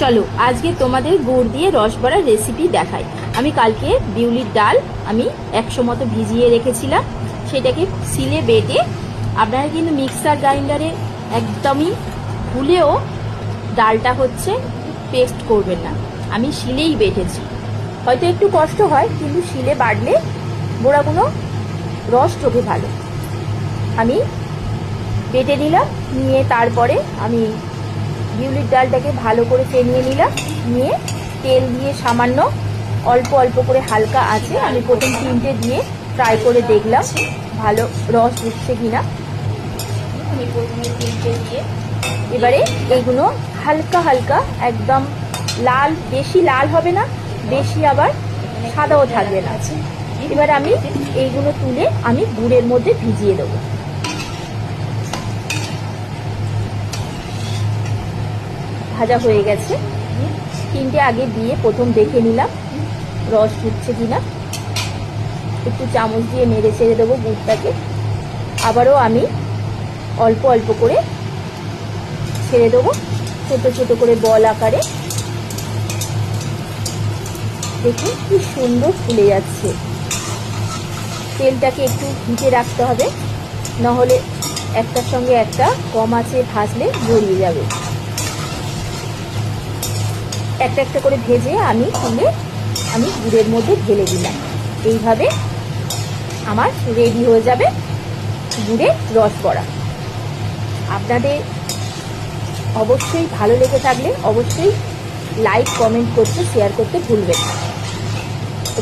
চলো আজকে তোমাদের গুড় দিয়ে রসবড়ার রেসিপি দেখাই। আমি কালকে বিউলির ডাল আমি 100 মতো ভিজিয়ে রেখেছিলাম, সেটাকে সিলে বেটে, আপনারা কিন্তু মিক্সার গ্রাইন্ডারে একদমই ভুলেও ডালটা পেস্ট করবেন না। আমি শিলেই বেটেছি, হয়তো একটু কষ্ট হয় কিন্তু শিলে বাটলে বড়াগুলো রস চোখে ভালো। আমি বেটে নিলাম, নিয়ে তারপরে আমি বিউলির ডালটাকে ভালো করে ফেনিয়ে নিলাম, নিয়ে তেল দিয়ে সামান্য অল্প অল্প করে হালকা আছে আমি প্রথম 3টে দিয়ে ট্রাই করে দেখলাম ভালো রস উঠছে কিনা। আমি প্রথমে 3টে দিয়ে এবারে এইগুলো হালকা হালকা একদম লাল, বেশি লাল হবে না, বেশি আবার সাদাও থাকবে না। এবার আমি এইগুলো তুলে আমি গুড়ের মধ্যে ভিজিয়ে দেবো। ভাজা হয়ে গেছে, 3টে আগে দিয়ে প্রথম দেখে নিলাম রস উঠছে কিনা। একটু চামচ দিয়ে নেড়ে ছেড়ে দেবো গুড়টাকে। আবারও আমি অল্প অল্প করে ছেড়ে দেবো, ছোট ছোট করে বল আকারে। দেখুন কি সুন্দর ফুলে যাচ্ছে। তেলটাকে একটু ভিজে রাখতে হবে, নাহলে একটার সঙ্গে একটা কম আঁচে ভাজলে জড়িয়ে যাবে। একটা একটা করে ভেজে আমি তুলে আমি গুড়ের মধ্যে ঢেলে দিলাম। এইভাবে আমার রেডি হয়ে যাবে গুড়ের রসবড়া। আপনাদের অবশ্যই ভালো লেগে থাকলে অবশ্যই লাইক, কমেন্ট করতে, শেয়ার করতে ভুলবেন না।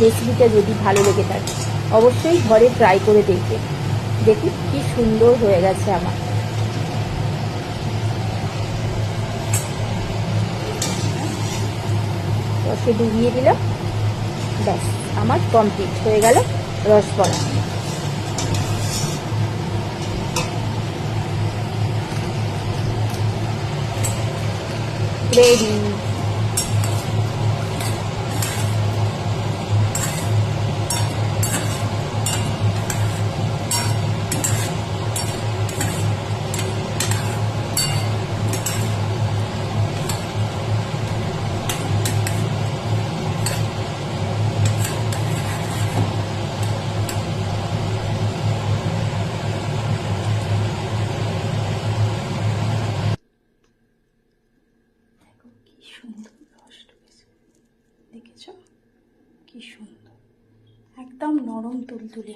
রেসিপিটা যদি ভালো লেগে থাকে অবশ্যই ঘরে ট্রাই করে দেখবেন। দেখুন কি সুন্দর হয়ে গেছে আমার। রসে ডুবিয়ে দিলাম, ব্যাস আমার কমপ্লিট হয়ে গেল রসবড়া। রেডি। কি সুন্দর রস ঢুকেছে, দেখেছ কি সুন্দর, একদম নরম তুলতুলে।